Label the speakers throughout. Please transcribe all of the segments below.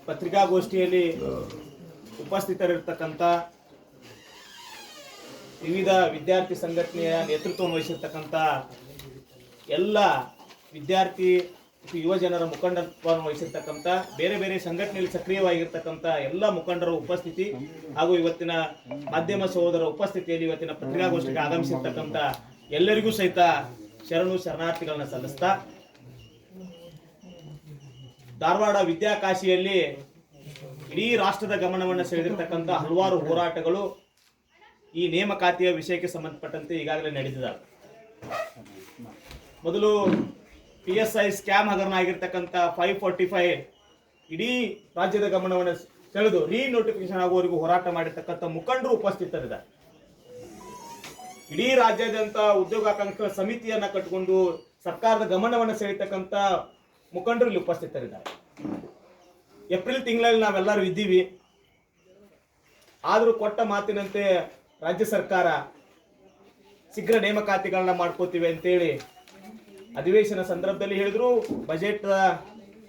Speaker 1: ಪತ್ರಿಕಾಗೋಷ್ಠಿಯಲ್ಲಿ ಉಪಸ್ಥಿತರಿರ್ತಕ್ಕಂಥ ವಿವಿಧ ವಿದ್ಯಾರ್ಥಿ ಸಂಘಟನೆಯ ನೇತೃತ್ವವನ್ನು ವಹಿಸಿರ್ತಕ್ಕಂಥ ಎಲ್ಲ ವಿದ್ಯಾರ್ಥಿ ಯುವ ಜನರ ಮುಖಂಡತ್ವವನ್ನು ವಹಿಸಿರ್ತಕ್ಕಂಥ ಬೇರೆ ಬೇರೆ ಸಂಘಟನೆಯಲ್ಲಿ ಸಕ್ರಿಯವಾಗಿರ್ತಕ್ಕಂಥ ಎಲ್ಲ ಮುಖಂಡರ ಉಪಸ್ಥಿತಿ ಹಾಗೂ ಇವತ್ತಿನ ಮಾಧ್ಯಮ ಸಹೋದರ ಉಪಸ್ಥಿತಿಯಲ್ಲಿ ಇವತ್ತಿನ ಪತ್ರಿಕಾಗೋಷ್ಠಿಗೆ ಆಗಮಿಸಿರ್ತಕ್ಕಂಥ ಎಲ್ಲರಿಗೂ ಸಹಿತ ಶರಣಾರ್ಥಿಗಳನ್ನ ಸಲ್ಲಿಸ್ತಾ, ಧಾರವಾಡ ವಿದ್ಯಾಕಾಶಿಯಲ್ಲಿ ಇಡೀ ರಾಷ್ಟ್ರದ ಗಮನವನ್ನು ಸೆಳೆದಿರ್ತಕ್ಕಂಥ ಹಲವಾರು ಹೋರಾಟಗಳು ಈ ನೇಮಕಾತಿಯ ವಿಷಯಕ್ಕೆ ಸಂಬಂಧಪಟ್ಟಂತೆ ಈಗಾಗಲೇ ನಡೆದಿದ್ದಾವೆ. ಮೊದಲು PSI ಸ್ಕ್ಯಾಮ್ ಹಗರಣ ಆಗಿರ್ತಕ್ಕಂಥ 545 ಇಡೀ ರಾಜ್ಯದ ಗಮನವನ್ನು ಸೆಳೆದು ರೀನೋಟಿಫಿಕೇಶನ್ ಆಗುವವರೆಗೂ ಹೋರಾಟ ಮಾಡಿರ್ತಕ್ಕಂಥ ಮುಖಂಡರು ಉಪಸ್ಥಿತರಿದ್ದಾರೆ. ಇಡೀ ರಾಜ್ಯಾದ್ಯಂತ ಉದ್ಯೋಗಾಕಾಂಕ್ಷಿಗಳ ಸಮಿತಿಯನ್ನ ಕಟ್ಟಿಕೊಂಡು ಸರ್ಕಾರದ ಗಮನವನ್ನು ಸೆಳೆಯತಕ್ಕಂಥ ಮುಖಂಡರು ಇಲ್ಲಿ ಉಪಸ್ಥಿತರಿದ್ದಾರೆ. ಏಪ್ರಿಲ್ ತಿಂಗಳಲ್ಲಿ ನಾವೆಲ್ಲರೂ ಇದ್ದೀವಿ. ಆದರೂ ಕೊಟ್ಟ ಮಾತಿನಂತೆ ರಾಜ್ಯ ಸರ್ಕಾರ ಶೀಘ್ರ ನೇಮಕಾತಿಗಳನ್ನ ಮಾಡ್ಕೋತೀವಿ ಅಂತೇಳಿ ಅಧಿವೇಶನ ಸಂದರ್ಭದಲ್ಲಿ ಹೇಳಿದ್ರು. ಬಜೆಟ್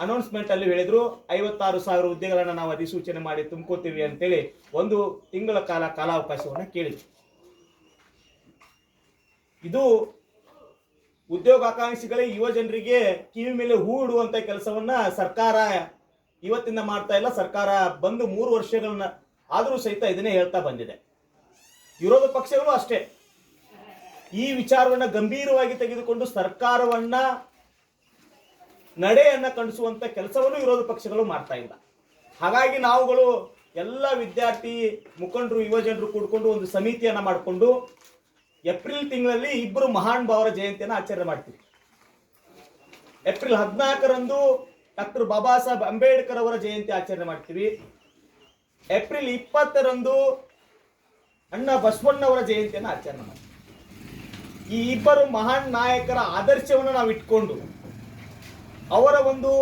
Speaker 1: ಅನೌನ್ಸ್ಮೆಂಟ್ ಅಲ್ಲಿ ಹೇಳಿದ್ರು 56,000 ಹುದ್ದೆಗಳನ್ನ ನಾವು ಅಧಿಸೂಚನೆ ಮಾಡಿ ತುಂಬ್ಕೋತೀವಿ ಅಂತೇಳಿ 1 ತಿಂಗಳ ಕಾಲಾವಕಾಶವನ್ನ ಕೇಳಿದ್ರು. ಇದು ಉದ್ಯೋಗಾಕಾಂಕ್ಷಿಗಳೇ ಯುವ ಜನರಿಗೆ ಕಿವಿ ಮೇಲೆ ಹೂ ಇಡುವಂತ ಕೆಲಸವನ್ನ ಸರ್ಕಾರ ಇವತ್ತಿಂದ ಮಾಡ್ತಾ ಇಲ್ಲ. ಸರ್ಕಾರ ಬಂದು 3 ವರ್ಷಗಳನ್ನ ಆದರೂ ಸಹಿತ ಇದನ್ನೇ ಹೇಳ್ತಾ ಬಂದಿದೆ. ವಿರೋಧ ಪಕ್ಷಗಳು ಅಷ್ಟೇ ಈ ವಿಚಾರವನ್ನ ಗಂಭೀರವಾಗಿ ತೆಗೆದುಕೊಂಡು ಸರ್ಕಾರವನ್ನ ನಡೆಯನ್ನ ಕಂಡಿಸುವಂತ ಕೆಲಸವನ್ನು ವಿರೋಧ ಪಕ್ಷಗಳು ಮಾಡ್ತಾ ಇಲ್ಲ. ಹಾಗಾಗಿ ನಾವುಗಳು ಎಲ್ಲ ವಿದ್ಯಾರ್ಥಿ ಮುಖಂಡರು ಯುವ ಜನರು ಕೂಡ್ಕೊಂಡು ಒಂದು ಸಮಿತಿಯನ್ನ ಮಾಡಿಕೊಂಡು ಏಪ್ರಿಲ್ ತಿಂಗಳಲ್ಲಿ 2 ಮಹಾನ್ ಭಾವರ ಜಯಂತಿಯನ್ನು ಆಚರಣೆ ಮಾಡ್ತೀವಿ. ಏಪ್ರಿಲ್ 14ರಂದು ಡಾಕ್ಟರ್ ಬಾಬಾ ಸಾಹೇಬ್ ಅಂಬೇಡ್ಕರ್ ಅವರ ಜಯಂತಿ ಆಚರಣೆ ಮಾಡ್ತೀವಿ. ಏಪ್ರಿಲ್ 20ರಂದು ಅಣ್ಣ ಬಸವಣ್ಣವರ ಜಯಂತಿಯನ್ನು ಆಚರಣೆ ಮಾಡ್ತೀವಿ. ಈ 2 ಮಹಾನ್ ನಾಯಕರ ಆದರ್ಶವನ್ನು ನಾವು ಇಟ್ಕೊಂಡು ಅವರ ಒಂದು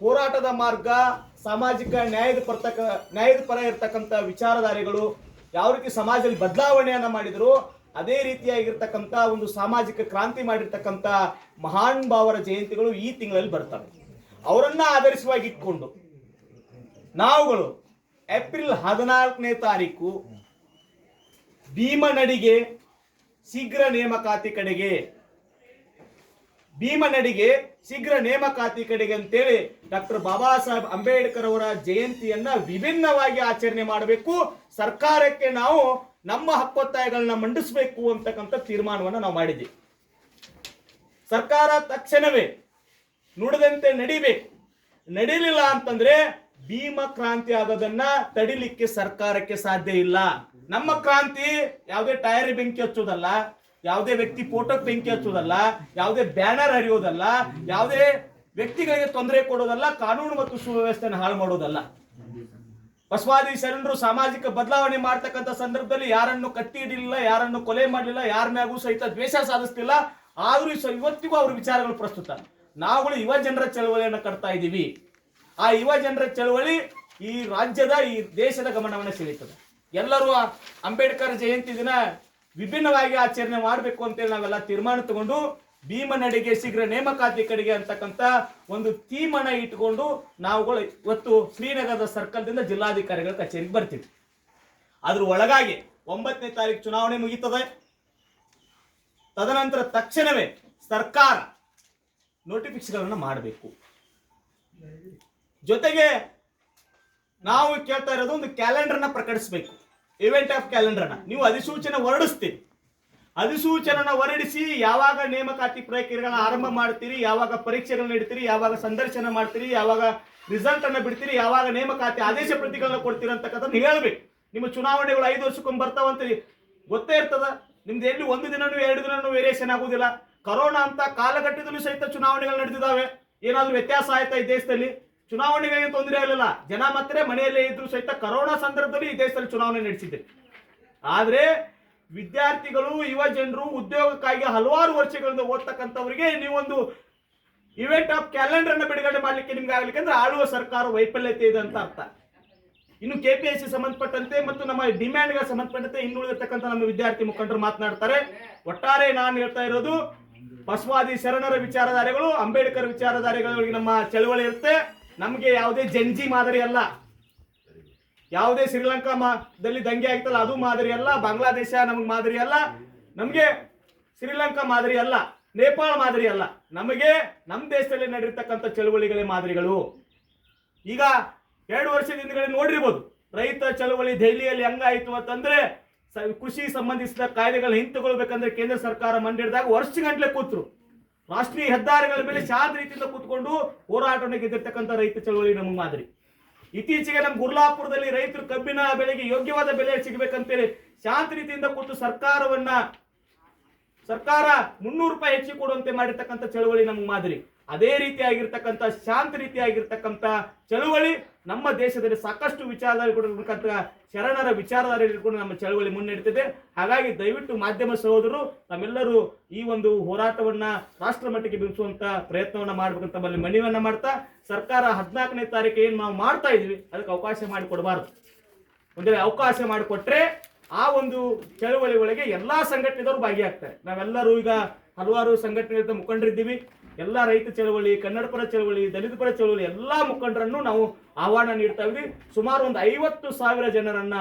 Speaker 1: ಹೋರಾಟದ ಮಾರ್ಗ, ಸಾಮಾಜಿಕ ನ್ಯಾಯದ ಪರ ಇರತಕ್ಕಂಥ ವಿಚಾರಧಾರೆಗಳು ಯಾವ ರೀತಿ ಸಮಾಜದಲ್ಲಿ ಬದಲಾವಣೆಯನ್ನ ಮಾಡಿದ್ರು, ಅದೇ ರೀತಿಯಾಗಿರ್ತಕ್ಕಂಥ ಒಂದು ಸಾಮಾಜಿಕ ಕ್ರಾಂತಿ ಮಾಡಿರ್ತಕ್ಕಂಥ ಮಹಾನ್ ಭಾವರ ಜಯಂತಿಗಳು ಈ ತಿಂಗಳಲ್ಲಿ ಬರ್ತವೆ. ಅವರನ್ನ ಆಧರಿಸವಾಗಿ ಇಟ್ಕೊಂಡು ನಾವುಗಳು ಏಪ್ರಿಲ್ 14ನೇ ತಾರೀಕು ಭೀಮನಡಿಗೆ ಶೀಘ್ರ ನೇಮಕಾತಿ ಕಡೆಗೆ ಅಂತೇಳಿ ಡಾಕ್ಟರ್ ಬಾಬಾ ಸಾಹೇಬ್ ಅಂಬೇಡ್ಕರ್ ಅವರ ಜಯಂತಿಯನ್ನ ವಿಭಿನ್ನವಾಗಿ ಆಚರಣೆ ಮಾಡಬೇಕು. ಸರ್ಕಾರಕ್ಕೆ ನಾವು ನಮ್ಮ ಹಕ್ಕೊತ್ತಾಯಗಳನ್ನ ಮಂಡಿಸಬೇಕು ಅಂತಕ್ಕಂಥ ತೀರ್ಮಾನವನ್ನು ನಾವು ಮಾಡಿದ್ದೀವಿ. ಸರ್ಕಾರ ತಕ್ಷಣವೇ ನುಡಿದಂತೆ ನಡಿಬೇಕು. ನಡೀಲಿಲ್ಲ ಅಂತಂದ್ರೆ ಭೀಮ ಕ್ರಾಂತಿ ಆಗೋದನ್ನ ತಡಿಲಿಕ್ಕೆ ಸರ್ಕಾರಕ್ಕೆ ಸಾಧ್ಯ ಇಲ್ಲ. ನಮ್ಮ ಕ್ರಾಂತಿ ಯಾವುದೇ ಟೈರ್ ಬೆಂಕಿ ಹಚ್ಚೋದಲ್ಲ, ಯಾವುದೇ ವ್ಯಕ್ತಿ ಫೋಟೋಕ್ಕೆ ಬೆಂಕಿ ಹಚ್ಚೋದಲ್ಲ, ಯಾವುದೇ ಬ್ಯಾನರ್ ಹರಿಯೋದಲ್ಲ, ಯಾವುದೇ ವ್ಯಕ್ತಿಗಳಿಗೆ ತೊಂದರೆ ಕೊಡೋದಲ್ಲ, ಕಾನೂನು ಮತ್ತು ಸುವ್ಯವಸ್ಥೆಯನ್ನು ಹಾಳು ಮಾಡೋದಲ್ಲ. ಬಸವಾದಿ ಶರಣರು ಸಾಮಾಜಿಕ ಬದಲಾವಣೆ ಮಾಡ್ತಕ್ಕಂಥ ಸಂದರ್ಭದಲ್ಲಿ ಯಾರನ್ನು ಕತ್ತಿ ಹಿಡಿಲಿಲ್ಲ, ಯಾರನ್ನು ಕೊಲೆ ಮಾಡಲಿಲ್ಲ, ಯಾರ ಮ್ಯಾಗೂ ಸಹಿತ ದ್ವೇಷ ಸಾಧಿಸ್ತಿಲ್ಲ. ಆದ್ರೂ ಇವತ್ತಿಗೂ ಅವ್ರ ವಿಚಾರಗಳು ಪ್ರಸ್ತುತ. ನಾವುಗಳು ಯುವ ಜನರ ಚಳವಳಿಯನ್ನು ಕಟ್ತಾ ಇದ್ದೀವಿ. ಆ ಯುವ ಜನರ ಚಳವಳಿ ಈ ರಾಜ್ಯದ ಈ ದೇಶದ ಗಮನವನ್ನು ಸೆಳೀತದೆ. ಎಲ್ಲರೂ ಅಂಬೇಡ್ಕರ್ ಜಯಂತಿ ದಿನ ವಿಭಿನ್ನವಾಗಿ ಆಚರಣೆ ಮಾಡಬೇಕು ಅಂತೇಳಿ ನಾವೆಲ್ಲ ತೀರ್ಮಾನ ತಗೊಂಡು ಭೀಮನಡಿಗೆ ಶೀಘ್ರ ನೇಮಕಾತಿ ಕಡೆಗೆ ಅಂತಕ್ಕಂಥ ಒಂದು ಥೀಮನ್ನ ಇಟ್ಕೊಂಡು ನಾವುಗಳು ಇವತ್ತು ಶ್ರೀನಗರದ ಸರ್ಕಲ್ದಿಂದ ಜಿಲ್ಲಾಧಿಕಾರಿಗಳ ಕಚೇರಿಗೆ ಬರ್ತೀವಿ. ಅದ್ರ ಒಳಗಾಗಿ 9ನೇ ತಾರೀಕು ಚುನಾವಣೆ ಮುಗೀತದೆ. ತದನಂತರ ತಕ್ಷಣವೇ ಸರ್ಕಾರ ನೋಟಿಫಿಕೇಶನ್ ಮಾಡಬೇಕು. ಜೊತೆಗೆ ನಾವು ಕೇಳ್ತಾ ಇರೋದು ಒಂದು ಕ್ಯಾಲೆಂಡರ್ನ ಪ್ರಕಟಿಸಬೇಕು. ಇವೆಂಟ್ ಆಫ್ ಕ್ಯಾಲೆಂಡರ್ನ ನೀವು ಅಧಿಸೂಚನೆ ಹೊರಡಿಸ್ತೀರಿ. ಅಧಿಸೂಚನೆನ ಹೊರಡಿಸಿ ಯಾವಾಗ ನೇಮಕಾತಿ ಪ್ರಕ್ರಿಯೆಗಳನ್ನ ಆರಂಭ ಮಾಡ್ತೀರಿ, ಯಾವಾಗ ಪರೀಕ್ಷೆಗಳನ್ನ ಇಡ್ತೀರಿ, ಯಾವಾಗ ಸಂದರ್ಶನ ಮಾಡ್ತೀರಿ, ಯಾವಾಗ ರಿಸಲ್ಟ್ ಅನ್ನ ಬಿಡ್ತೀರಿ, ಯಾವಾಗ ನೇಮಕಾತಿ ಆದೇಶ ಪ್ರತಿಗಳನ್ನ ಕೊಡ್ತೀರಿ ಅಂತಕ್ಕಂಥದ್ದು ಹೇಳ್ಬೇಕು. ನಿಮ್ಮ ಚುನಾವಣೆಗಳು 5 ವರ್ಷಕ್ಕೊಮ್ಮೆ ಬರ್ತಾವಂತೀರಿ, ಗೊತ್ತೇ ಇರ್ತದ. ನಿಮ್ದು ಎಲ್ಲಿ 1 ದಿನನೂ 2 ದಿನನೂ ವೇರಿಯೇಷನ್ ಆಗುದಿಲ್ಲ. ಕರೋನಾ ಅಂತ ಕಾಲಘಟ್ಟದಲ್ಲೂ ಸಹಿತ ಚುನಾವಣೆಗಳು ನಡೆದಿದ್ದಾವೆ. ಏನಾದ್ರೂ ವ್ಯತ್ಯಾಸ ಆಯ್ತಾ ಈ ದೇಶದಲ್ಲಿ? ಚುನಾವಣೆಗಳಿಗೆ ತೊಂದರೆ ಆಗಲಿಲ್ಲ. ಜನ ಮಾತ್ರ ಮನೆಯಲ್ಲೇ ಇದ್ರು ಸಹಿತ ಕರೋನಾ ಸಂದರ್ಭದಲ್ಲಿ ಈ ದೇಶದಲ್ಲಿ ಚುನಾವಣೆ ನಡೆಸಿದ್ದೆ. ಆದ್ರೆ ವಿದ್ಯಾರ್ಥಿಗಳು, ಯುವ ಜನರು ಉದ್ಯೋಗಕ್ಕಾಗಿ ಹಲವಾರು ವರ್ಷಗಳಿಂದ ಓದ್ತಕ್ಕಂಥವರಿಗೆ ನೀವೊಂದು ಇವೆಂಟ್ ಆಫ್ ಕ್ಯಾಲೆಂಡರ್ ಅನ್ನು ಬಿಡುಗಡೆ ಮಾಡ್ಲಿಕ್ಕೆ ನಿಮ್ಗೆ ಆಗ್ಲಿಕ್ಕೆ ಅಂದ್ರೆ ಆಳುವ ಸರ್ಕಾರ ವೈಫಲ್ಯತೆ ಇದೆ ಅಂತ ಅರ್ಥ. ಇನ್ನು KPSC ಸಂಬಂಧಪಟ್ಟಂತೆ ಮತ್ತು ನಮ್ಮ ಡಿಮ್ಯಾಂಡ್ಗೆ ಸಂಬಂಧಪಟ್ಟಂತೆ ಇನ್ನುಳಿದಿರ್ತಕ್ಕಂಥ ನಮ್ಮ ವಿದ್ಯಾರ್ಥಿ ಮುಖಂಡರು ಮಾತನಾಡ್ತಾರೆ. ಒಟ್ಟಾರೆ ನಾನು ಹೇಳ್ತಾ ಇರೋದು, ಬಸವಾದಿ ಶರಣರ ವಿಚಾರಧಾರೆಗಳು, ಅಂಬೇಡ್ಕರ್ ವಿಚಾರಧಾರೆಗಳಿಗೆ ನಮ್ಮ ಚಳವಳಿ ಇರುತ್ತೆ. ನಮಗೆ ಯಾವುದೇ ಜಂಜಿ ಮಾದರಿ ಅಲ್ಲ, ಯಾವುದೇ ಶ್ರೀಲಂಕಾದಲ್ಲಿ ದಂಗೆ ಆಗ್ತಲ್ಲ ಅದು ಮಾದರಿ ಅಲ್ಲ, ಬಾಂಗ್ಲಾದೇಶ ನಮಗೆ ಮಾದರಿ ಅಲ್ಲ, ನಮಗೆ ಶ್ರೀಲಂಕಾ ಮಾದರಿ ಅಲ್ಲ, ನೇಪಾಳ ಮಾದರಿ ಅಲ್ಲ, ನಮಗೆ ನಮ್ಮ ದೇಶದಲ್ಲಿ ನಡೆದಿರ್ತಕ್ಕಂಥ ಚಳುವಳಿಗಳೇ ಮಾದರಿಗಳು. ಈಗ 2 ವರ್ಷದ ಹಿಂದ್ಗಡೆ ನೋಡಿರ್ಬೋದು, ರೈತ ಚಳುವಳಿ ದೆಹಲಿಯಲ್ಲಿ ಹೆಂಗಾಯ್ತು ಅಂತಂದ್ರೆ ಕೃಷಿ ಸಂಬಂಧಿಸಿದ ಕಾಯ್ದೆಗಳನ್ನ ಹಿಂತೆಗೊಳ್ಬೇಕಂದ್ರೆ ಕೇಂದ್ರ ಸರ್ಕಾರ ಮಂಡಿಡಿದಾಗ ವರ್ಷಗಂಟ್ಲೆ ಕೂತ್ರು. ರಾಷ್ಟ್ರೀಯ ಹೆದ್ದಾರಿಗಳ ಮೇಲೆ ಶಾಂತ ರೀತಿಯಿಂದ ಕೂತ್ಕೊಂಡು ಹೋರಾಟವನ್ನು ಗೆದ್ದಿರ್ತಕ್ಕಂಥ ರೈತ ಚಳವಳಿ ನಮಗೆ ಮಾದರಿ. ಇತ್ತೀಚೆಗೆ ನಮ್ಮ ಗುರ್ಲಾಪುರದಲ್ಲಿ ರೈತರು ಕಬ್ಬಿನ ಬೆಳೆಗೆ ಯೋಗ್ಯವಾದ ಬೆಲೆ ಸಿಗಬೇಕಂತೇಳಿ ಶಾಂತ ರೀತಿಯಿಂದ ಕೂತು ಸರ್ಕಾರ 300 ರೂಪಾಯಿ ಹೆಚ್ಚಿಗೆ ಕೊಡುವಂತೆ ಮಾಡಿರ್ತಕ್ಕಂಥ ಚಳವಳಿ ನಮಗೆ ಮಾದರಿ. ಅದೇ ರೀತಿಯಾಗಿರ್ತಕ್ಕಂಥ ಶಾಂತ ರೀತಿಯಾಗಿರ್ತಕ್ಕಂಥ ಚಳವಳಿ ನಮ್ಮ ದೇಶದಲ್ಲಿ ಸಾಕಷ್ಟು ವಿಚಾರಧಾರೆ ಕೊಟ್ಟಿರ್ತಕ್ಕಂಥ ಶರಣರ ವಿಚಾರಧಾರೆ ಇಟ್ಕೊಂಡು ನಮ್ಮ ಚಳವಳಿ ಮುನ್ನಡೆದಿದೆ. ಹಾಗಾಗಿ ದಯವಿಟ್ಟು ಮಾಧ್ಯಮ ಸಹೋದರರು ತಮ್ಮೆಲ್ಲರೂ ಈ ಒಂದು ಹೋರಾಟವನ್ನ ರಾಷ್ಟ್ರ ಮಟ್ಟಿಗೆ ಬಿಂಬಿಸುವಂತ ಪ್ರಯತ್ನವನ್ನ ಮಾಡ್ಬೇಕಂತ ತಮ್ಮಲ್ಲಿ ಮನವಿಯನ್ನ ಮಾಡ್ತಾ, ಸರ್ಕಾರ 14ನೇ ತಾರೀಕು ಏನು ನಾವು ಮಾಡ್ತಾ ಇದೀವಿ ಅದಕ್ಕೆ ಅವಕಾಶ ಮಾಡಿಕೊಡಬಾರ್ದು. ಒಂದೇ ಅವಕಾಶ ಮಾಡಿಕೊಟ್ರೆ ಆ ಒಂದು ಚಳವಳಿ ಒಳಗೆ ಎಲ್ಲಾ ಸಂಘಟನೆದವರು ಭಾಗಿಯಾಗ್ತಾರೆ. ನಾವೆಲ್ಲರೂ ಈಗ ಹಲವಾರು ಸಂಘಟನೆಗಳಿಂದ ಮುಖಂಡರಿದ್ದೀವಿ. ಎಲ್ಲ ರೈತ ಚಳವಳಿ, ಕನ್ನಡ ಪರ ಚಳವಳಿ, ದಲಿತ ಪರ ಚಳವಳಿ ಎಲ್ಲಾ ಮುಖಂಡರನ್ನು ನಾವು ಆಹ್ವಾನ ನೀಡ್ತಾ ಇದ್ವಿ. ಸುಮಾರು ಒಂದು 50,000 ಜನರನ್ನ